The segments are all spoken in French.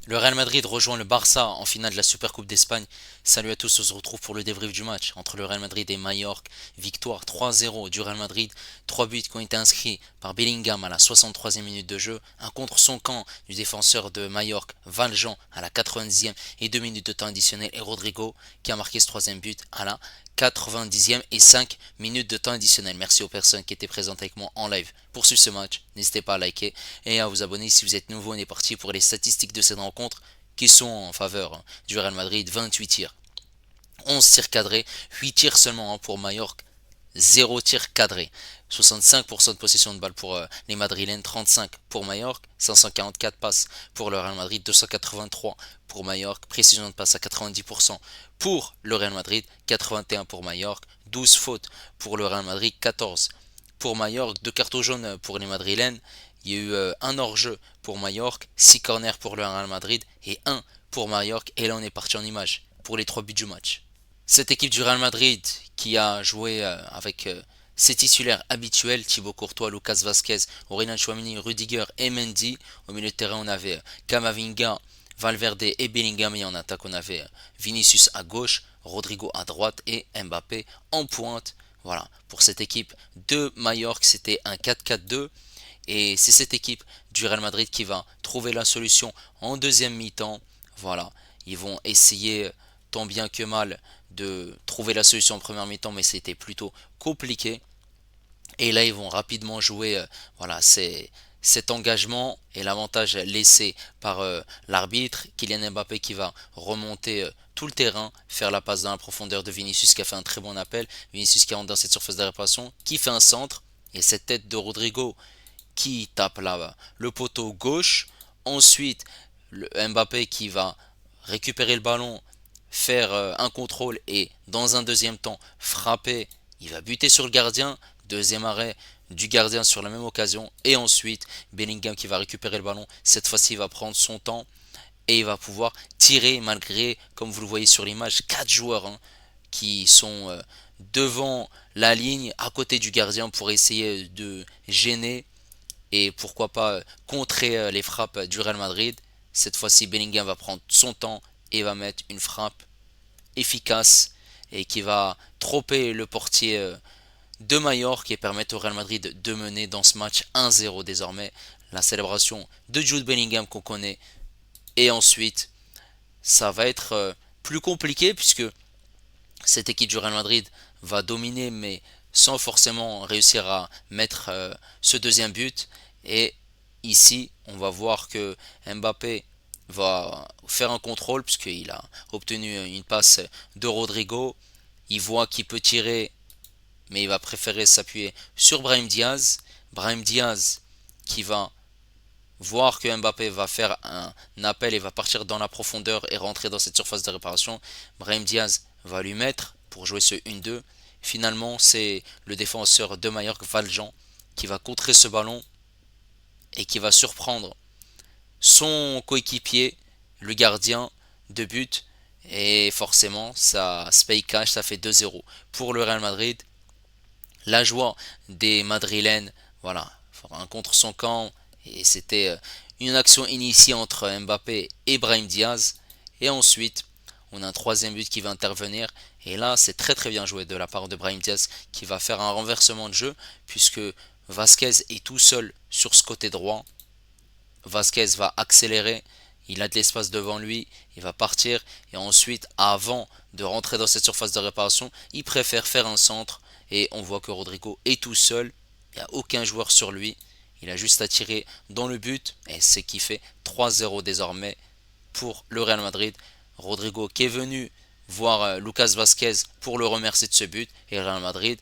Le Real Madrid rejoint le Barça en finale de la Supercoupe d'Espagne. Salut à tous, on se retrouve pour le débrief du match entre le Real Madrid et Mallorca. Victoire 3-0 du Real Madrid. 3 buts qui ont été inscrits par Bellingham à la 63e minute de jeu. Un contre son camp du défenseur de Mallorca, Valjean, à la 90e et 2 minutes de temps additionnel. Et Rodrigo qui a marqué ce troisième but à la 90e et 5 minutes de temps additionnel. Merci aux personnes qui étaient présentes avec moi en live pour suivre ce match. N'hésitez pas à liker et à vous abonner si vous êtes nouveau. On est parti pour les statistiques de cette rencontre qui sont en faveur du Real Madrid. 28 tirs, 11 tirs cadrés, 8 tirs seulement pour Mallorca, 0 tir cadré. 65% de possession de balle pour les Madrilènes, 35 pour Mallorca, 544 passes pour le Real Madrid, 283 pour Mallorca, précision de passe à 90% pour le Real Madrid, 81 pour Mallorca, 12 fautes pour le Real Madrid, 14 pour Mallorca, 2 cartons jaunes pour les Madrilènes. Il y a eu un hors-jeu pour Mallorca, 6 corners pour le Real Madrid et 1 pour Mallorca. Et là on est parti en image pour les 3 buts du match. Cette équipe du Real Madrid qui a joué avec ses titulaires habituels, Thibaut Courtois, Lucas Vazquez, Aurélien Tchouameni, Rudiger et Mendy. Au milieu de terrain, on avait Camavinga, Valverde et Bellingham. Et en attaque, on avait Vinicius à gauche, Rodrigo à droite et Mbappé en pointe. Voilà, pour cette équipe de Mallorca, c'était un 4-4-2. Et c'est cette équipe du Real Madrid qui va trouver la solution en deuxième mi-temps. Voilà, ils vont essayer tant bien que mal de trouver la solution en première mi-temps, mais c'était plutôt compliqué. Et là, ils vont rapidement jouer voilà, cet engagement et l'avantage laissé par l'arbitre. Kylian Mbappé qui va remonter tout le terrain, faire la passe dans la profondeur de Vinicius qui a fait un très bon appel. Vinicius qui rentre dans cette surface de réparation, qui fait un centre. Et cette tête de Rodrigo qui tape là le poteau gauche. Ensuite, le Mbappé qui va récupérer le ballon, faire un contrôle et dans un deuxième temps frapper. Il va buter sur le gardien. Deuxième arrêt du gardien sur la même occasion. Et ensuite, Bellingham qui va récupérer le ballon. Cette fois-ci, il va prendre son temps et il va pouvoir tirer malgré, comme vous le voyez sur l'image, 4 joueurs qui sont devant la ligne à côté du gardien pour essayer de gêner et pourquoi pas contrer les frappes du Real Madrid. Cette fois-ci, Bellingham va prendre son temps et va mettre une frappe efficace et qui va tromper le portier de Mallorca et permettre au Real Madrid de mener dans ce match 1-0 désormais. La célébration de Jude Bellingham qu'on connaît. Et ensuite, ça va être plus compliqué puisque cette équipe du Real Madrid va dominer mais sans forcément réussir à mettre ce deuxième but. Et ici, on va voir que Mbappé va faire un contrôle puisqu'il a obtenu une passe de Rodrigo. Il voit qu'il peut tirer, mais il va préférer s'appuyer sur Brahim Diaz. Brahim Diaz qui va voir que Mbappé va faire un appel et va partir dans la profondeur et rentrer dans cette surface de réparation. Brahim Diaz va lui mettre pour jouer ce 1-2. Finalement, c'est le défenseur de Mallorca, Valjean, qui va contrer ce ballon et qui va surprendre son coéquipier, le gardien de but. Et forcément, ça se paye cash, ça fait 2-0 pour le Real Madrid. La joie des Madrilènes, voilà, un contre son camp. Et c'était une action initiée entre Mbappé et Brahim Diaz. Et ensuite, on a un troisième but qui va intervenir. Et là, c'est très très bien joué de la part de Brahim Diaz qui va faire un renversement de jeu puisque Vasquez est tout seul sur ce côté droit. Vasquez va accélérer, il a de l'espace devant lui, il va partir et ensuite, avant de rentrer dans cette surface de réparation, il préfère faire un centre et on voit que Rodrigo est tout seul, il n'y a aucun joueur sur lui, il a juste à tirer dans le but et c'est qui fait 3-0 désormais pour le Real Madrid. Rodrigo qui est venu voir Lucas Vazquez pour le remercier de ce but et le Real Madrid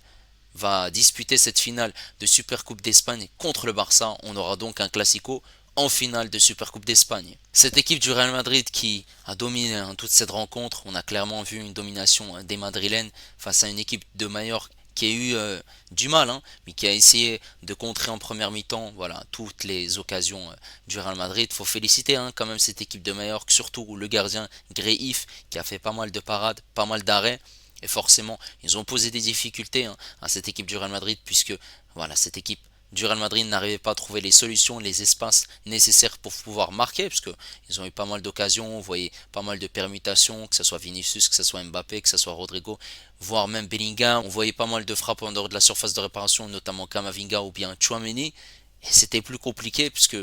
va disputer cette finale de Supercoupe d'Espagne contre le Barça. On aura donc un classico en finale de Supercoupe d'Espagne. Cette équipe du Real Madrid qui a dominé toute cette rencontre, on a clairement vu une domination des Madrilènes face à une équipe de Mallorca qui a eu du mal, mais qui a essayé de contrer en première mi-temps voilà, toutes les occasions du Real Madrid. Faut féliciter quand même cette équipe de Mallorca, surtout le gardien Greif qui a fait pas mal de parades, pas mal d'arrêts. Et forcément, ils ont posé des difficultés à cette équipe du Real Madrid puisque voilà, cette équipe du Real Madrid n'arrivait pas à trouver les solutions, les espaces nécessaires pour pouvoir marquer, parce qu'ils ont eu pas mal d'occasions, vous voyez pas mal de permutations, que ce soit Vinicius, que ce soit Mbappé, que ce soit Rodrigo, voire même Bellingham. On voyait pas mal de frappes en dehors de la surface de réparation, notamment Kamavinga ou bien Tchouaméni, et c'était plus compliqué, puisque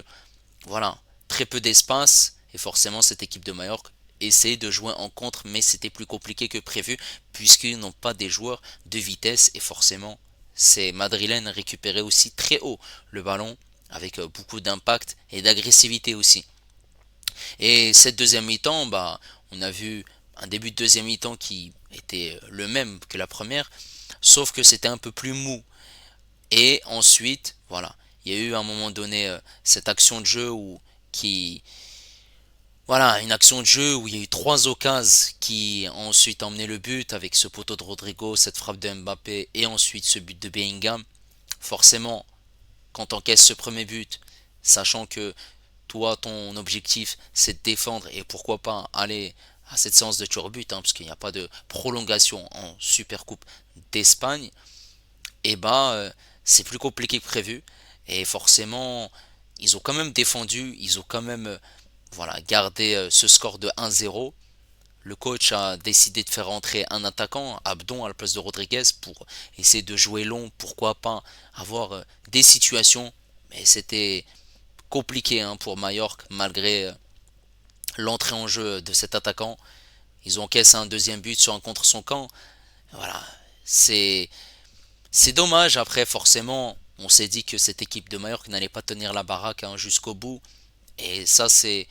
voilà, très peu d'espace, et forcément cette équipe de Majorque essayait de jouer en contre, mais c'était plus compliqué que prévu, puisqu'ils n'ont pas des joueurs de vitesse, et forcément ces Madrilènes récupéraient aussi très haut le ballon, avec beaucoup d'impact et d'agressivité aussi. Et cette deuxième mi-temps, bah, on a vu un début de deuxième mi-temps qui était le même que la première, sauf que c'était un peu plus mou. Et ensuite, voilà, il y a eu à un moment donné cette action de jeu qui, voilà, une action de jeu où il y a eu trois occasions qui ont ensuite emmené le but avec ce poteau de Rodrigo, cette frappe de Mbappé et ensuite ce but de Bellingham. Forcément, quand on encaisse ce premier but, sachant que toi, ton objectif, c'est de défendre et pourquoi pas aller à cette séance de turbut, hein, parce qu'il n'y a pas de prolongation en Super Coupe d'Espagne, et bah c'est plus compliqué que prévu. Et forcément, ils ont quand même défendu, ils ont quand même voilà, gardé ce score de 1-0. Le coach a décidé de faire rentrer un attaquant, Abdon, à la place de Rodriguez, pour essayer de jouer long, pourquoi pas avoir des situations. Mais c'était compliqué hein, pour Mallorca, malgré l'entrée en jeu de cet attaquant. Ils ont encaissé un deuxième but sur un contre son camp. Voilà, c'est c'est dommage. Après, forcément, on s'est dit que cette équipe de Mallorca n'allait pas tenir la baraque hein, jusqu'au bout. Et ça, c'est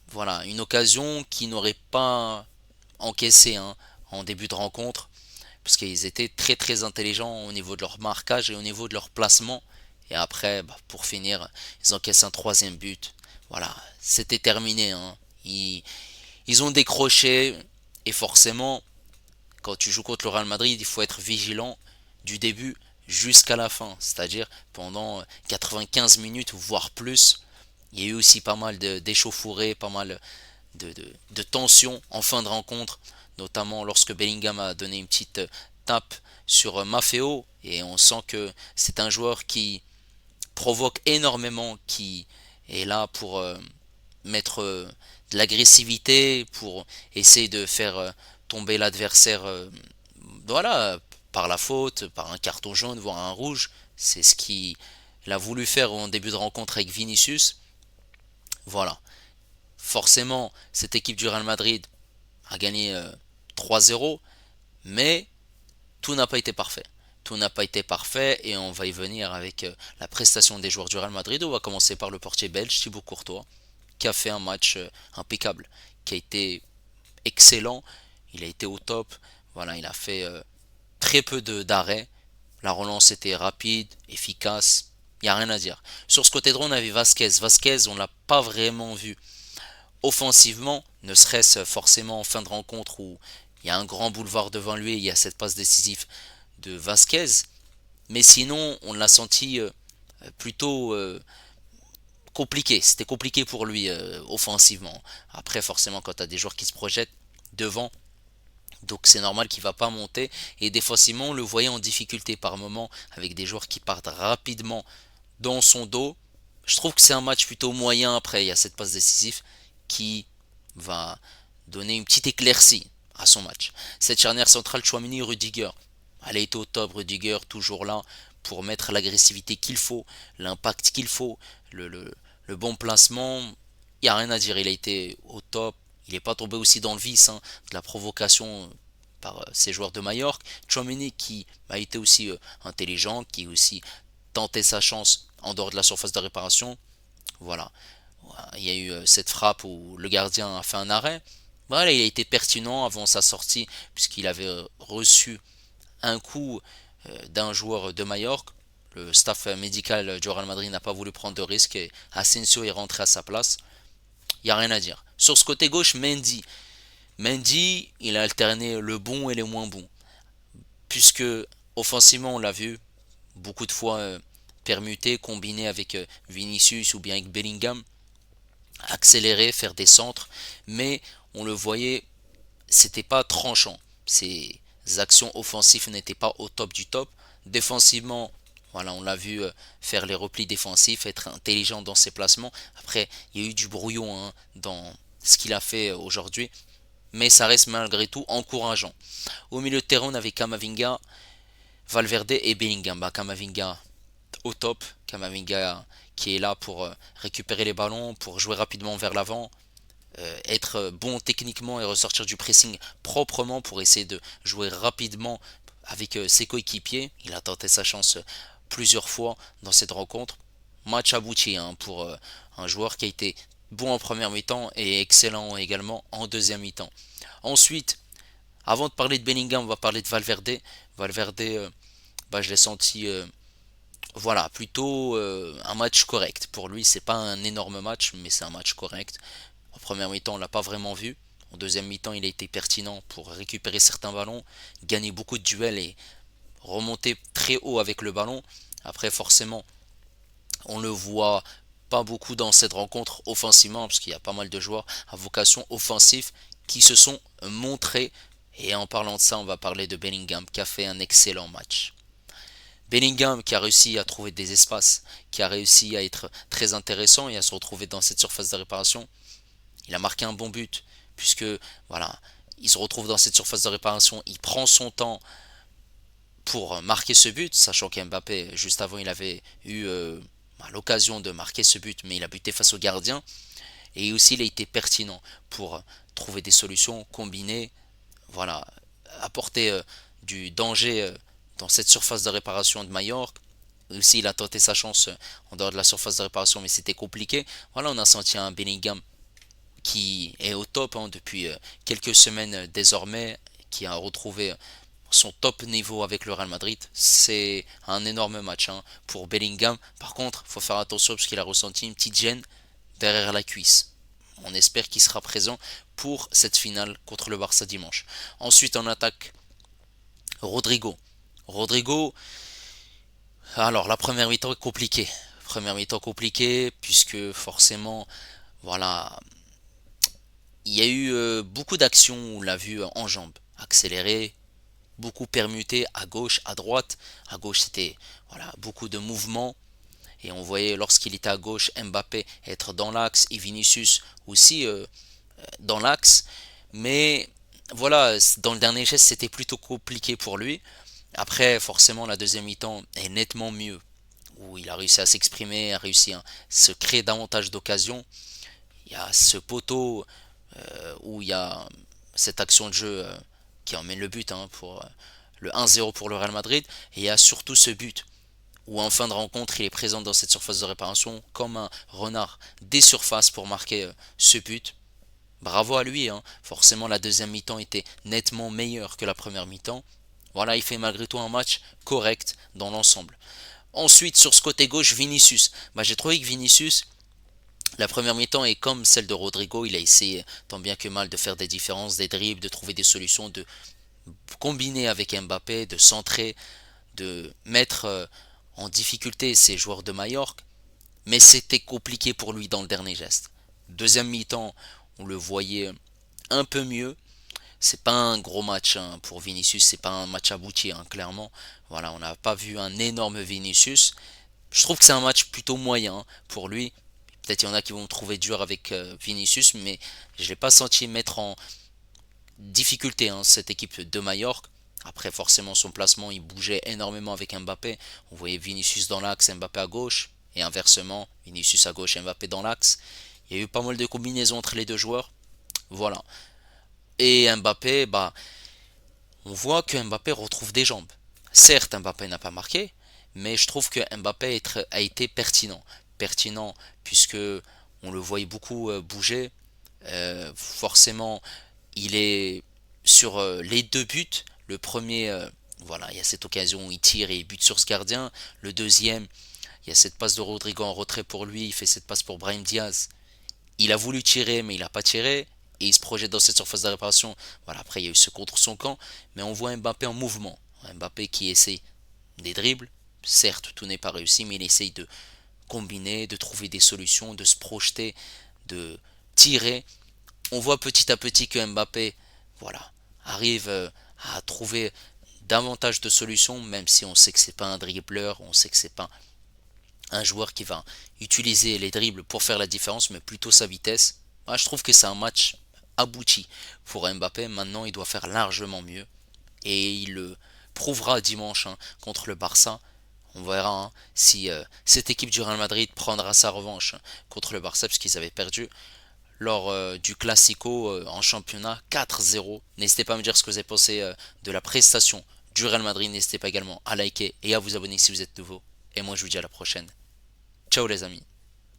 voilà une occasion qui n'aurait pas encaissé hein, en début de rencontre, parce qu'ils étaient très très intelligents au niveau de leur marquage et au niveau de leur placement. Et après, bah, pour finir, ils encaissent un troisième but. Voilà, c'était terminé. Hein. Ils ont décroché et forcément, quand tu joues contre le Real Madrid, il faut être vigilant du début jusqu'à la fin. C'est-à-dire pendant 95 minutes, voire plus. Il y a eu aussi pas mal d'échauffourées, pas mal de tension en fin de rencontre, notamment lorsque Bellingham a donné une petite tape sur Maffeo, et on sent que c'est un joueur qui provoque énormément, qui est là pour mettre de l'agressivité, pour essayer de faire tomber l'adversaire voilà, par la faute, par un carton jaune, voire un rouge. C'est ce qu'il a voulu faire en début de rencontre avec Vinicius. Voilà. Forcément, cette équipe du Real Madrid a gagné 3-0, mais tout n'a pas été parfait. Tout n'a pas été parfait et on va y venir avec la prestation des joueurs du Real Madrid. On va commencer par le portier belge Thibaut Courtois qui a fait un match impeccable, qui a été excellent. Il a été au top. Voilà, il a fait très peu d'arrêts. La relance était rapide, efficace. Il n'y a rien à dire. Sur ce côté droit, on avait Vasquez. Vasquez, on ne l'a pas vraiment vu offensivement, ne serait-ce forcément en fin de rencontre où il y a un grand boulevard devant lui et il y a cette passe décisive de Vasquez. Mais sinon, on l'a senti plutôt compliqué. C'était compliqué pour lui offensivement. Après, forcément, quand tu as des joueurs qui se projettent devant, donc c'est normal qu'il ne va pas monter. Et défensivement, on le voyait en difficulté par moment avec des joueurs qui partent rapidement dans son dos. Je trouve que c'est un match plutôt moyen. Après, il y a cette passe décisive qui va donner une petite éclaircie à son match. Cette charnière centrale Chouamini-Rudiger. Elle a été au top, Rudiger toujours là pour mettre l'agressivité qu'il faut, l'impact qu'il faut, le bon placement. Il n'y a rien à dire, il a été au top. Il n'est pas tombé aussi dans le vice hein, de la provocation par ces joueurs de Majorque. Chouamini qui a été aussi intelligent, qui a aussi tenté sa chance en dehors de la surface de réparation. Voilà. Il y a eu cette frappe où le gardien a fait un arrêt. Voilà, il a été pertinent avant sa sortie puisqu'il avait reçu un coup d'un joueur de Majorque. Le staff médical du Real Madrid n'a pas voulu prendre de risque et Asensio est rentré à sa place. Il n'y a rien à dire. Sur ce côté gauche, Mendy. Mendy, il a alterné le bon et le moins bon. Puisque offensivement, on l'a vu beaucoup de fois permuté, combiné avec Vinicius ou bien avec Bellingham, accélérer, faire des centres, mais on le voyait, c'était pas tranchant. Ses actions offensives n'étaient pas au top du top. Défensivement, Voilà, on l'a vu faire les replis défensifs, être intelligent dans ses placements. Après, il y a eu du brouillon hein, dans ce qu'il a fait aujourd'hui, mais ça reste malgré tout encourageant. Au milieu de terrain, on avait Kamavinga, Valverde et Bellingham. Bah, Kamavinga au top, Kamavinga qui est là pour récupérer les ballons, pour jouer rapidement vers l'avant, être bon techniquement et ressortir du pressing proprement pour essayer de jouer rapidement avec ses coéquipiers. Il a tenté sa chance plusieurs fois dans cette rencontre. Match abouti hein, pour un joueur qui a été bon en première mi-temps et excellent également en deuxième mi-temps. Ensuite, avant de parler de Bellingham, on va parler de Valverde. Valverde, bah, je l'ai senti voilà, plutôt un match correct. Pour lui, c'est pas un énorme match, mais c'est un match correct. En première mi-temps, on l'a pas vraiment vu. En deuxième mi-temps, il a été pertinent pour récupérer certains ballons, gagner beaucoup de duels et remonter très haut avec le ballon. Après, forcément, on le voit pas beaucoup dans cette rencontre offensivement, parce qu'il y a pas mal de joueurs à vocation offensive qui se sont montrés. Et en parlant de ça, on va parler de Bellingham qui a fait un excellent match. Bellingham qui a réussi à trouver des espaces, qui a réussi à être très intéressant et à se retrouver dans cette surface de réparation. Il a marqué un bon but, puisque voilà, il se retrouve dans cette surface de réparation, il prend son temps pour marquer ce but, sachant qu'Mbappé, juste avant, il avait eu l'occasion de marquer ce but, mais il a buté face au gardien. Et aussi, il a été pertinent pour trouver des solutions, combiner, voilà, apporter du danger dans cette surface de réparation de Majorque. Aussi, il a tenté sa chance en dehors de la surface de réparation, mais c'était compliqué. Voilà, on a senti un Bellingham qui est au top hein, depuis quelques semaines désormais, qui a retrouvé son top niveau avec le Real Madrid. C'est un énorme match hein, pour Bellingham. Par contre, il faut faire attention parce qu'il a ressenti une petite gêne derrière la cuisse. On espère qu'il sera présent pour cette finale contre le Barça dimanche. Ensuite, en attaque, Rodrigo. Rodrigo, alors la première mi-temps est compliquée. Première mi-temps compliquée puisque forcément, voilà, il y a eu beaucoup d'actions où on l'a vu en jambes, accéléré, beaucoup permuté à gauche, à droite. À gauche, c'était voilà, beaucoup de mouvements. Et on voyait lorsqu'il était à gauche, Mbappé être dans l'axe et Vinicius aussi dans l'axe. Mais voilà, dans le dernier geste, c'était plutôt compliqué pour lui. Après, forcément, la deuxième mi-temps est nettement mieux. Où il a réussi à s'exprimer, a réussi à se créer davantage d'occasions. Il y a ce poteau où il y a cette action de jeu qui emmène le but hein, pour le 1-0 pour le Real Madrid. Et il y a surtout ce but où en fin de rencontre il est présent dans cette surface de réparation comme un renard des surfaces pour marquer ce but. Bravo à lui, hein. Forcément la deuxième mi-temps était nettement meilleure que la première mi-temps. Voilà, il fait malgré tout un match correct dans l'ensemble. Ensuite, sur ce côté gauche, Vinicius. Bah, j'ai trouvé que Vinicius, la première mi-temps est comme celle de Rodrigo. Il a essayé tant bien que mal de faire des différences, des dribbles, de trouver des solutions, de combiner avec Mbappé, de centrer, de mettre en difficulté ses joueurs de Majorque. Mais c'était compliqué pour lui dans le dernier geste. Deuxième mi-temps, on le voyait un peu mieux. C'est pas un gros match hein, pour Vinicius, c'est pas un match abouti hein, clairement. Voilà, on n'a pas vu un énorme Vinicius. Je trouve que c'est un match plutôt moyen pour lui. Peut-être il y en a qui vont me trouver dur avec Vinicius, mais je l'ai pas senti mettre en difficulté hein, cette équipe de Majorque. Après forcément son placement, il bougeait énormément avec Mbappé. On voyait Vinicius dans l'axe, Mbappé à gauche, et inversement, Vinicius à gauche, Mbappé dans l'axe. Il y a eu pas mal de combinaisons entre les deux joueurs. Voilà. Et Mbappé, bah, on voit que Mbappé retrouve des jambes. Certes, Mbappé n'a pas marqué, mais je trouve que Mbappé a été pertinent. Pertinent puisque on le voyait beaucoup bouger. Forcément, il est sur les deux buts. Le premier, voilà, il y a cette occasion où il tire et il bute sur ce gardien. Le deuxième, il y a cette passe de Rodrigo en retrait pour lui. Il fait cette passe pour Brahim Diaz. Il a voulu tirer, mais il n'a pas tiré. Et il se projette dans cette surface de réparation. Voilà, après, il y a eu ce contre son camp. Mais on voit Mbappé en mouvement. Mbappé qui essaie des dribbles. Certes, tout n'est pas réussi, mais il essaye de combiner, de trouver des solutions, de se projeter, de tirer. On voit petit à petit que Mbappé, voilà, arrive à trouver davantage de solutions, même si on sait que c'est pas un dribbleur, on sait que c'est pas un joueur qui va utiliser les dribbles pour faire la différence, mais plutôt sa vitesse. Moi, je trouve que c'est un match abouti pour Mbappé. Maintenant, il doit faire largement mieux et il le prouvera dimanche contre le Barça. On verra si cette équipe du Real Madrid prendra sa revanche contre le Barça puisqu'ils avaient perdu lors du Classico en championnat 4-0. N'hésitez pas à me dire ce que vous avez pensé de la prestation du Real Madrid. N'hésitez pas également à liker et à vous abonner si vous êtes nouveau. Et moi je vous dis à la prochaine. Ciao les amis.